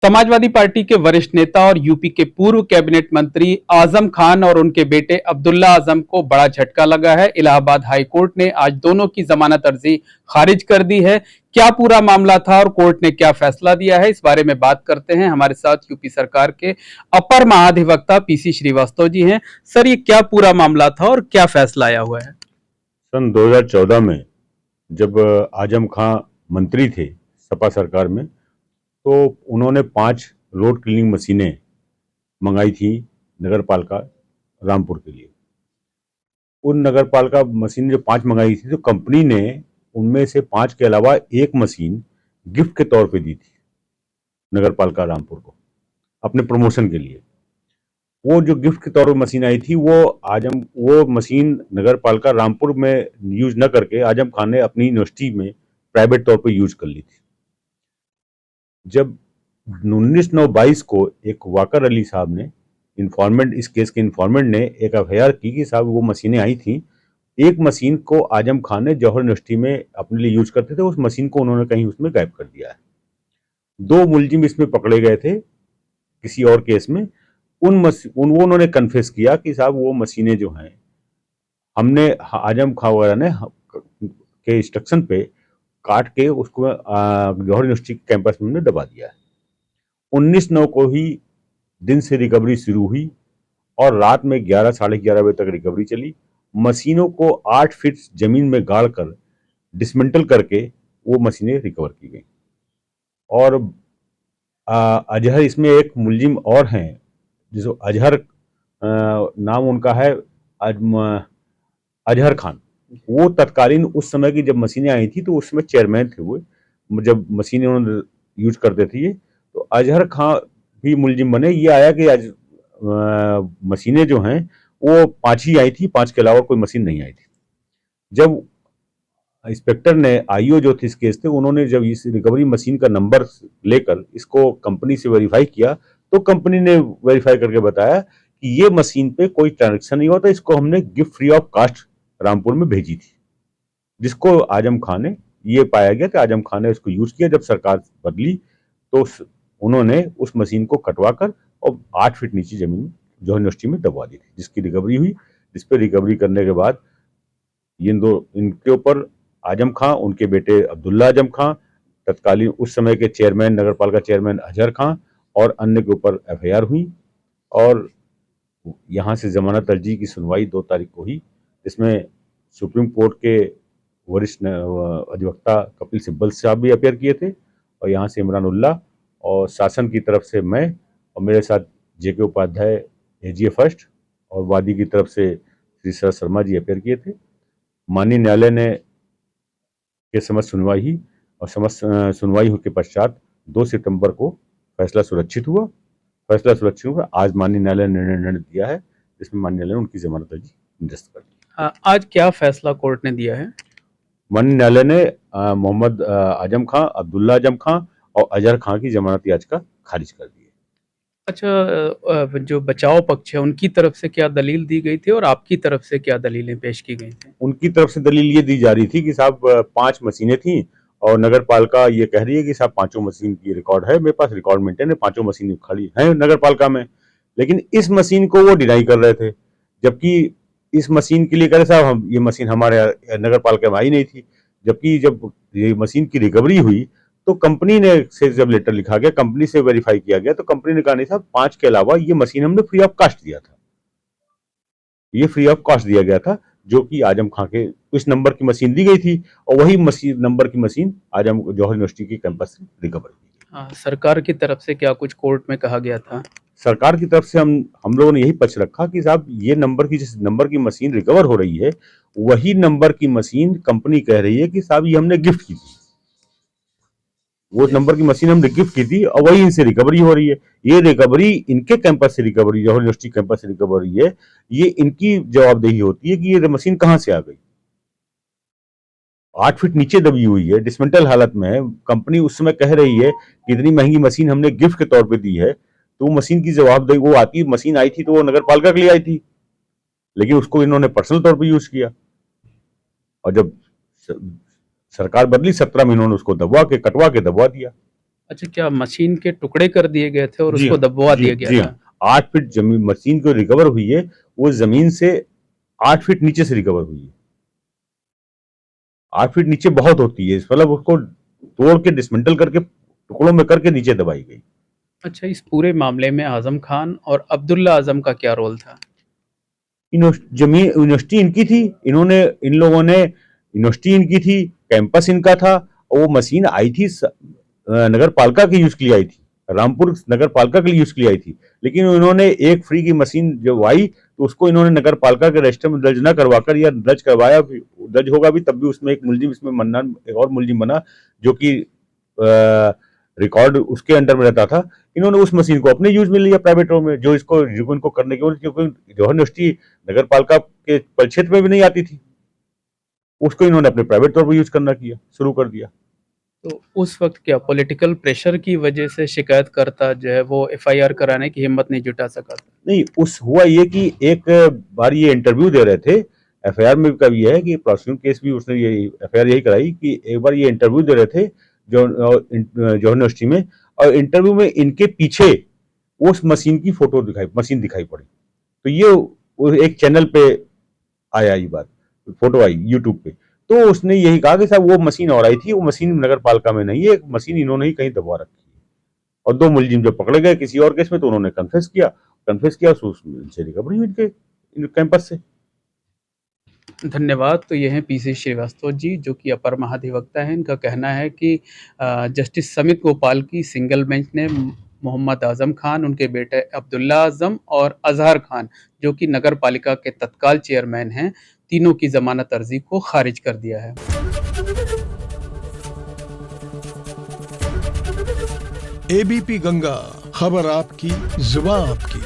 Samajwadi party के वरिष्ठ नेता और यूपी के पूर्व कैबिनेट मंत्री आजम खान और उनके बेटे अब्दुल्ला आजम को बड़ा झटका लगा है। इलाहाबाद हाई कोर्ट ने आज दोनों की जमानत अर्जी खारिज कर दी है। क्या पूरा मामला था और कोर्ट ने क्या फैसला दिया है, इस बारे में बात करते हैं। हमारे साथ यूपी सरकार के अपर महाधिवक्ता पीसी श्रीवास्तव जी हैं। सर, ये क्या पूरा मामला था और क्या फैसला आया हुआ है? सन 2014 में जब आजम खां मंत्री थे सपा सरकार में, तो उन्होंने 5 रोड क्लीनिंग मशीनें मंगाई थी नगर पालिका रामपुर के लिए। उन नगर पालिका मशीन जो 5 मंगाई थी, तो कंपनी ने उनमें से 5 के अलावा एक मशीन गिफ्ट के तौर पे दी थी नगर पालिका रामपुर को, अपने प्रमोशन के लिए। वो जो गिफ्ट के तौर पर मशीन आई थी, वो मशीन नगर पालिका रामपुर में यूज न करके आजम खान ने अपनी यूनिवर्सिटी में प्राइवेट तौर पर यूज कर ली थी। जब 19/9/22 को एक वाकर अली साहब ने इस केस के इन्फॉर्मेंट ने एक एफआईआर की कि साहब वो मशीनें आई थी, एक मशीन को आजम खान ने जौहर यूनिवर्सिटी में अपने लिए यूज करते थे, उस मशीन को उन्होंने कहीं उसमें गायब कर दिया है। 2 मुलजिम इसमें पकड़े गए थे किसी और केस में। उन्होंने कन्फेस किया कि साहब वो मशीनें जो हैं, हमने आजम खां वगैरह ने के इंस्ट्रक्शन पे काट के उसको जौहर यूनिवर्सिटी कैंपस में हमने दबा दिया है। 19/9 को ही दिन से रिकवरी शुरू हुई और रात में 11 साढ़े 11 बजे तक रिकवरी चली। मशीनों को 8 फीट जमीन में गाड़ कर डिसमेंटल करके वो मशीनें रिकवर की गई। और अजहर इसमें एक मुलजिम और हैं, जिसको अजहर नाम उनका है, अजहर खान। वो तत्कालीन उस समय की जब मशीनें आई थी, तो उसमें चेयरमैन थे वो, जब मशीनें उन्होंने यूज करते थे। तो अजहर खान भी मुलजिम बने। ये आया कि आज मशीनें जो हैं वो 5 ही आई थी, 5 के अलावा कोई मशीन नहीं आई थी। जब इंस्पेक्टर ने आईओ जो थे इस केस थे, उन्होंने जब इस रिकवरी मशीन का नंबर लेकर इसको कंपनी से वेरीफाई किया, तो कंपनी ने वेरीफाई करके बताया कि ये मशीन पे कोई ट्रांजेक्शन नहीं हुआ था, इसको हमने gift free of cost Rampur में भेजी थी, जिसको आजम खान ने, ये पाया गया कि आजम खान ने इसको यूज किया। जब सरकार बदली तो उन्होंने उस मशीन को कटवा कर और 8 फीट नीचे जमीन जौहर यूनिवर्सिटी में दबवा दी थी, जिसकी रिकवरी हुई। जिस पे रिकवरी करने के बाद इनके ऊपर आजम खां, उनके बेटे अब्दुल्ला आजम खां, तत्कालीन उस समय के चेयरमैन, नगर पालिका चेयरमैन अजहर खां और अन्य के ऊपर एफआईआर हुई। और यहाँ से जमानत अर्जी की सुनवाई 2 तारीख को हुई, जिसमें सुप्रीम कोर्ट के वरिष्ठ अधिवक्ता कपिल सिब्बल साहब भी अपेयर किए थे, और यहाँ से इमरान उल्लाह, और शासन की तरफ से मैं और मेरे साथ जेके उपाध्याय एजीए फर्स्ट, और वादी की तरफ से श्री शरद शर्मा जी अपेयर किए थे। माननीय न्यायालय ने के समझ सुनवाई हुई, और सुनवाई के पश्चात 2 सितंबर को फैसला सुरक्षित हुआ। आज माननीय न्यायालय ने निर्णय दिया है, जिसमें माननीय न्यायालय ने उनकी जमानत अर्जी निरस्त कर दी। आज क्या फैसला कोर्ट ने दिया है? माननीय न्यायालय ने मोहम्मद आजम खां, अब्दुल्ला आजम खां और अजहर खां की जमानत याचिका खारिज कर दी है। अच्छा, जो बचाव पक्ष है उनकी तरफ से क्या दलील दी गई थी और आपकी तरफ से क्या दलीलें पेश की गई थी? उनकी तरफ से दलील ये दी जा रही थी कि साहब 5 मशीनें थी, और नगर पालिका ये कह रही है कि साहब 5 मशीन की रिकॉर्ड है, मेरे पास रिकॉर्ड मेंटेन है, 5 मशीन खड़ी हैं नगर पालिका में। लेकिन इस मशीन को वो डिनाई कर रहे थे, जबकि इस मशीन के लिए कह रहे साहब ये मशीन हमारे नगर पालिका में आई नहीं थी। जबकि जब ये मशीन की रिकवरी हुई, तो कंपनी ने से जब लेटर लिखा गया, कंपनी से वेरीफाई किया गया, तो कंपनी ने कहा नहीं साहब 5 के अलावा ये मशीन हमने फ्री ऑफ कास्ट दिया था, ये फ्री ऑफ कॉस्ट दिया गया था, जो कि आजम खां के इस नंबर की मशीन दी गई थी, और वही नंबर की मशीन आजम जौहर यूनिवर्सिटी के कैंपस से रिकवर की। हाँ, सरकार की तरफ से क्या कुछ कोर्ट में कहा गया था? सरकार की तरफ से हम लोगों ने यही पक्ष रखा कि साहब ये जिस नंबर की मशीन रिकवर हो रही है, वही नंबर की मशीन कंपनी कह रही है कि साहब ये हमने गिफ्ट की थी, वो नंबर की मशीन हमने गिफ्ट की थी, और वही इनसे रिकवरी हो रही है। ये रिकवरी इनके कैंपस से रिकवरी, जौहर यूनिवर्सिटी कैंपस से रिकवरी है, ये इनकी जवाबदेही होती है कि ये मशीन कहां से आ गई। 8 फीट नीचे दबी हुई है, डिसमेंटल हालत में है। कंपनी उस समय कह रही है कि इतनी महंगी मशीन हमने गिफ्ट के तौर पे दी है, तो वो मशीन की जवाबदेही, वो आती मशीन आई थी तो वो नगर पालिका के लिए आई थी, लेकिन उसको इन्होंने पर्सनल तौर पर यूज किया। और जब सरकार बदली 17 में, इन्होंने उसको कटवा के दबवा दिया। अच्छा, क्या मशीन के टुकड़े कर दिए गए थे और जी उसको हाँ, दबवा जी दिया गया जी था? हाँ। 8 फीट जमीन मशीन जो रिकवर हुई है, वो ज़मीन से 8 फीट नीचे से रिकवर हुई है। 8 फीट नीचे बहुत होती है, मतलब उसको तोड़ के डिसमेंटल करके टुकड़ों में करके नीचे दबाई गई। अच्छा, इस पूरे मामले में आज़म खान और अब्दुल्ला आज़म का क्या रोल था? जमीन यूनिवर्सिटी इनकी थी, इन लोगों ने यूनिवर्सिटी इनकी थी, कैंपस इनका था, और वो मशीन आई थी नगर पालिका के यूज के लिए आई थी, रामपुर नगर पालिका के लिए यूज के लिए आई थी। लेकिन उन्होंने एक फ्री की मशीन जब आई तो उसको इन्होंने नगर पालिका के रजिस्टर में दर्ज न करवाकर, या दर्ज करवाया भी, दर्ज होगा भी तब भी उसमें एक मुलजिम इसमें बनना, एक और मुलजिम बना जो कि रिकॉर्ड उसके अंडर में रहता था। इन्होंने उस मशीन को अपने यूज में लिया प्राइवेट में, जो इनको करने के, क्योंकि जवाहर यूनिवर्सिटी नगर पालिका के परिक्षेत्र में भी नहीं आती थी, उसको इन्होंने अपने प्राइवेट तौर पर यूज करना किया शुरू कर दिया। तो उस वक़्त क्या पॉलिटिकल प्रेशर की वजह से शिकायतकर्ता जो है वो एफआईआर कराने की हिम्मत नहीं जुटा सका था? नहीं, उस हुआ ये कि एक बार ये इंटरव्यू दे रहे थे, एफआईआर में का भी है कि प्रोसिक्यूशन केस भी उसने ये एफआईआर यही कराई कि एक बार ये इंटरव्यू दे रहे थे जवाहर यूनिवर्सिटी में, और इंटरव्यू में इनके पीछे उस मशीन दिखाई पड़ी। तो ये एक चैनल पे आया, ये बात फोटो आई यूट्यूब पे, तो उसने यही कहा कि साहब वो मशीन और आई थी, वो मशीन नगर पालिका में नहीं है, एक मशीन इन्होंने ही कहीं दबवा रखी है। और 2 मुलजिम जब पकड़े गए किसी और केस में, तो उन्होंने कन्फेस किया से रिकवरी हुई इनके कैंपस से। धन्यवाद। तो ये हैं पीसी श्रीवास्तव जी, जो कि अपर महाधिवक्ता हैं। इनका कहना है कि जस्टिस समित गोपाल की सिंगल बेंच ने मोहम्मद आज़म खान, उनके बेटे अब्दुल्ला आज़म और अज़हर खान, जो कि नगर पालिका के तत्काल चेयरमैन हैं, तीनों की ज़मानत अर्ज़ी को खारिज कर दिया है। एबीपी गंगा, खबर आपकी, जुबान आपकी।